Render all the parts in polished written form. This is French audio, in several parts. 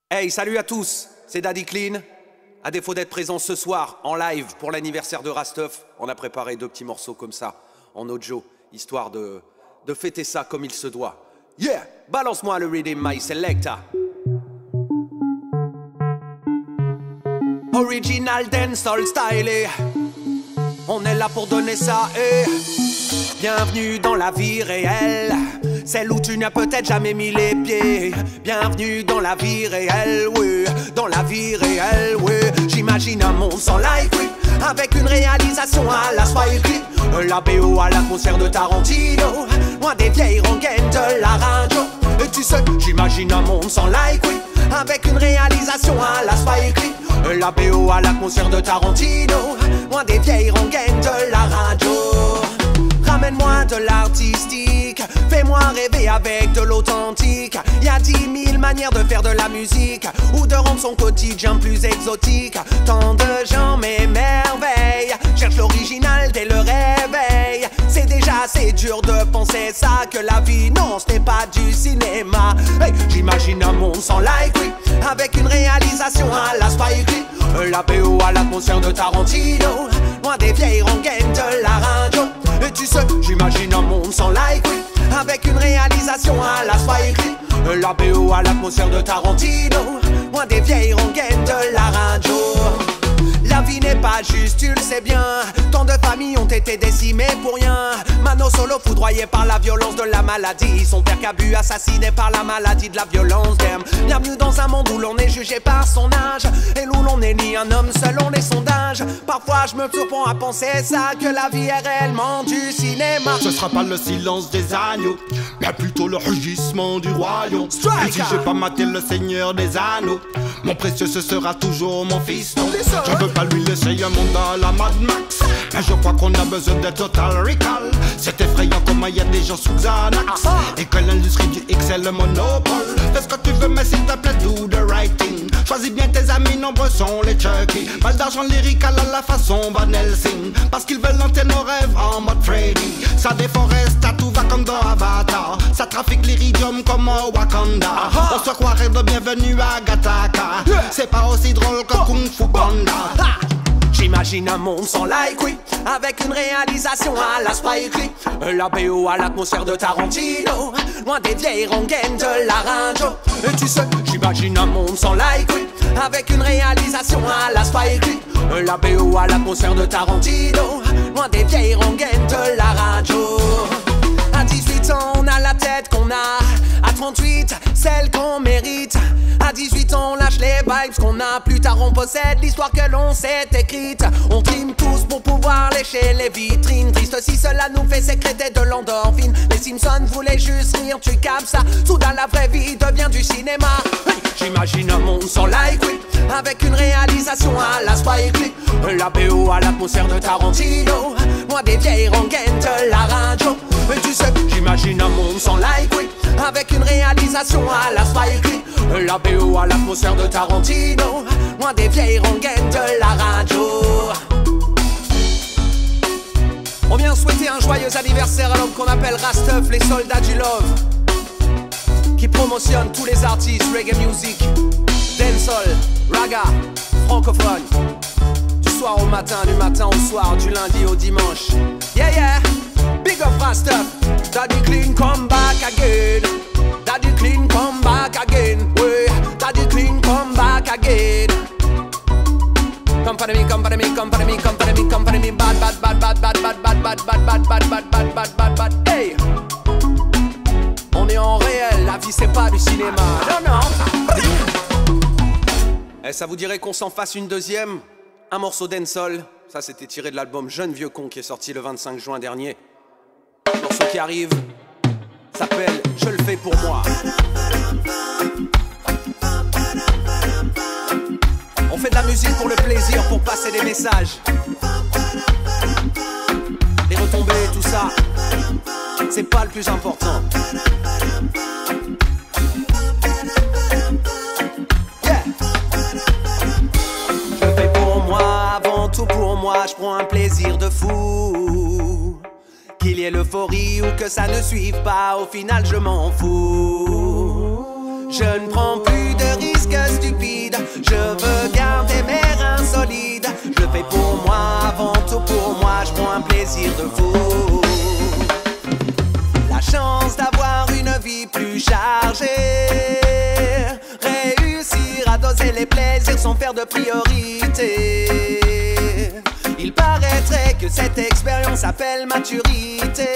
Hey, salut à tous, c'est Daddy Clean. À défaut d'être présent ce soir en live pour l'anniversaire de Rastuff, on a préparé 2 petits morceaux comme ça, en audio, histoire de fêter ça comme il se doit. Yeah, balance-moi le rhythm, my selector. Original dancehall style, on est là pour donner ça, bienvenue dans la vie réelle, celle où tu n'as peut-être jamais mis les pieds. Bienvenue dans la vie réelle, oui, dans la vie réelle, oui. J'imagine un monde sans like, oui, avec une réalisation à la Spike Lee. La BO à la concert de Tarantino, loin des vieilles rengaines de la radio. Et tu sais, j'imagine un monde sans like, oui, avec une réalisation à la Spike Lee. La BO à la concert de Tarantino, loin des vieilles rengaines de la radio. Ramène-moi de l'artistique, fais-moi rêver avec de l'authentique. Y'a 10 000 manières de faire de la musique, ou de rendre son quotidien plus exotique. Tant de gens m'émerveillent, cherche l'original dès le réveil. C'est déjà assez dur de penser ça, que la vie, non, ce n'est pas du cinéma. Hey, j'imagine un monde sans like, oui, avec une réalisation à la Spike Lee. La BO à la concert de Tarantino, loin des vieilles rengaines de la radio. Et tu sais, j'imagine un monde sans like, oui, avec une réalisation à la Spike Lee. La BO à la concert de Tarantino, loin des vieilles rengaines de la radio. La vie n'est pas juste, tu le sais bien. Tant de familles ont été décimées pour rien. Mano Solo foudroyé par la violence de la maladie. Son père Cabu assassiné par la maladie de la violence. Damn. Bienvenue dans un monde où l'on est jugé par son âge, et où l'on n'est ni un homme selon les sondages. Parfois je me surprends à penser ça, que la vie est réellement du cinéma. Ce sera pas le silence des agneaux, mais plutôt le rugissement du royaume. Et si j'ai pas maté le Seigneur des Anneaux, mon précieux ce sera toujours mon fils. Non, je veux pas lui laisser un monde à la Mad Max, mais je crois qu'on a besoin de Total Recall. C'est effrayant comment y a des gens sous Xanax, et que l'industrie du X est le monopole. Fais ce que tu veux mais s'il te plaît do the right thing. Choisis bien tes amis, nombreux sont les Chucky. Mal d'argent lyrical à la façon Van Helsing, parce qu'ils veulent lancer nos rêves en mode trading. Ça déforeste à tout va comme dans Avatar, ça trafique l'iridium comme au Wakanda. On se croirait de bienvenue à Gataka, c'est pas aussi drôle que Kung Fu Panda. J'imagine un monde sans like, oui, avec une réalisation à la Spike Lee. La BO à la concert de Tarantino, loin des vieilles rengaines de la radio. Et tu sais, j'imagine un monde sans like, oui, avec une réalisation à la Spike Lee. La BO à la concert de Tarantino, loin des vieilles rengaines de la radio. À 18 ans, on a la tête qu'on a. À 38, celle qu'on mérite. À 18 ans, on lâche les vibes qu'on a. Plus tard, on possède l'histoire que l'on s'est écrite. On trime tous pour pouvoir lécher les vitrines. Triste si cela nous fait sécréter de l'endorphine. Les Simpsons voulaient juste rire, tu captes ça. Soudain, la vraie vie devient du cinéma. Hey, j'imagine un monde sans like, oui, avec une réalisation à la Spike Lee. La BO à la concert de Tarantino, loin des vieilles rengaines de la radio. Mais tu sais, j'imagine un monde sans like, oui, avec une réalisation à la Spike Lee. La BO à la concert de Tarantino, loin des vieilles rengaines de la radio. On vient souhaiter un joyeux anniversaire à l'homme qu'on appelle Rastuff, les soldats du love, qui promotionne tous les artistes reggae music, dancehall, raga, francophone. Du soir au matin, du matin au soir, du lundi au dimanche. Yeah, yeah, big up Rastuff. Daddy Clean come back again. Daddy Clean come back again. Ouais, Daddy Clean come back again. Come for me, come for me, come for me, come for me, come for me. Bad, bad, bad, bad, bad, bad, bad, bad, bad, bad, bad, bad, bad, bad, bad, bad. Hey, on est en réel, la vie c'est pas du cinéma. Non, non. Eh, ça vous dirait qu'on s'en fasse une deuxième? Un morceau dancehall. Ça c'était tiré de l'album Jeune Vieux Con qui est sorti le 25 juin dernier. Le morceau qui arrive s'appelle Je le fais pour moi. On fait de la musique pour le plaisir, pour passer des messages. Les retombées, tout ça, c'est pas le plus important. Yeah. Je le fais pour moi, avant tout pour moi. Je prends un plaisir de fou. Qu'il y ait l'euphorie ou que ça ne suive pas, au final je m'en fous. Je ne prends plus de risques risques stupides. Je veux garder mes reins solides. Je le fais pour moi, avant tout pour moi. Je prends un plaisir de fou. La chance d'avoir une vie plus chargée. Réussir à doser les plaisirs sans faire de priorité. Il paraîtrait que cette expérience s'appelle maturité.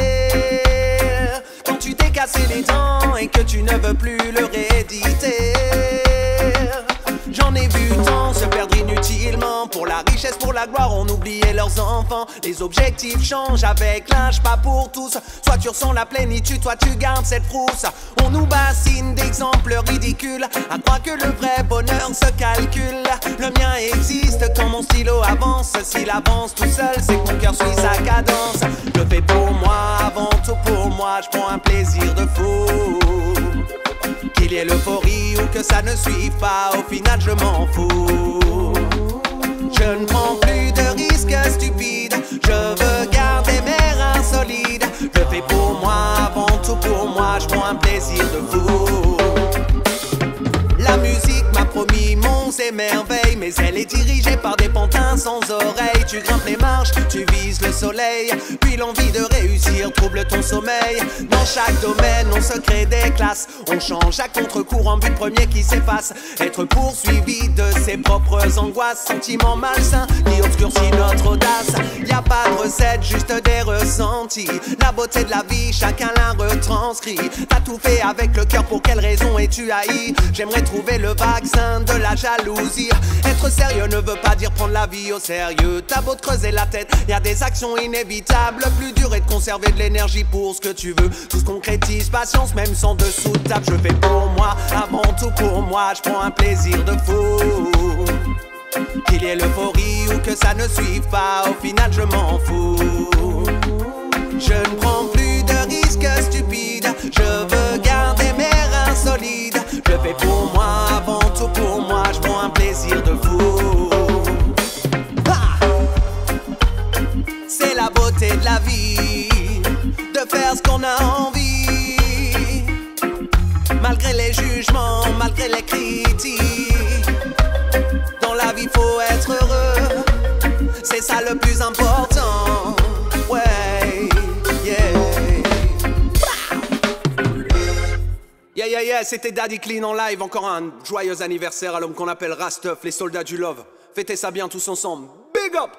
Quand tu t'es cassé les dents et que tu ne veux plus le rééditer. J'en ai vu tant se perdre inutilement. Pour la richesse, pour la gloire, on oubliait leurs enfants. Les objectifs changent avec l'âge, pas pour tous. Soit tu ressens la plénitude, soit tu gardes cette frousse. On nous bassine d'exemples ridicules, à croire que le vrai bonheur se calcule. Le mien existe quand mon stylo avance. S'il avance tout seul, c'est que mon cœur suit sa cadence. Je le fais pour moi, avant tout pour moi. Je prends un plaisir de fou. Qu'il y ait l'euphorie ou que ça ne suive pas, au final je m'en fous. Je ne prends plus de risques stupides. Je veux garder mes reins solides. Je fais pour moi, avant tout pour moi. Je prends un plaisir de fou. La musique m'a promis monts et merveilles, mais elle est dirigée par des pantins sans oreilles. Tu grimpes les marches, tu vises le soleil, puis l'envie de réussir trouble ton sommeil. Dans chaque domaine, on se crée des classes. On change à contre-courant, but premier qui s'efface. Être poursuivi de ses propres angoisses, sentiments malsains qui obscurcit notre audace. Y a pas de recette, juste des ressentis. La beauté de la vie, chacun la retranscrit. T'as tout fait avec le cœur, pour quelle raison es-tu haï? J'aimerais trouver le vaccin de la jalousie. Être sérieux ne veut pas dire prendre la vie au sérieux. T'as beau te creuser la tête, y a des actions inévitables. Le plus dur est de conserver de l'énergie pour ce que tu veux. Tout se concrétise, patience même sans dessous de table. Je fais pour moi, avant tout pour moi. Je prends un plaisir de fou. Qu'il y ait l'euphorie ou que ça ne suive pas, au final je m'en fous. Je ne prends plus de risques stupides. Je veux garder mes reins solides. Je fais pour moi, avant tout pour moi. Je prends un plaisir de fou. C'est la beauté de la vie, de faire ce qu'on a envie. Malgré les jugements, malgré les critiques. Dans la vie faut être heureux. C'est ça le plus important. Ouais, yeah. Yeah, c'était Daddy Clean en live. Encore un joyeux anniversaire à l'homme qu'on appelle Rastuff, les soldats du love. Fêtez ça bien tous ensemble. Big up!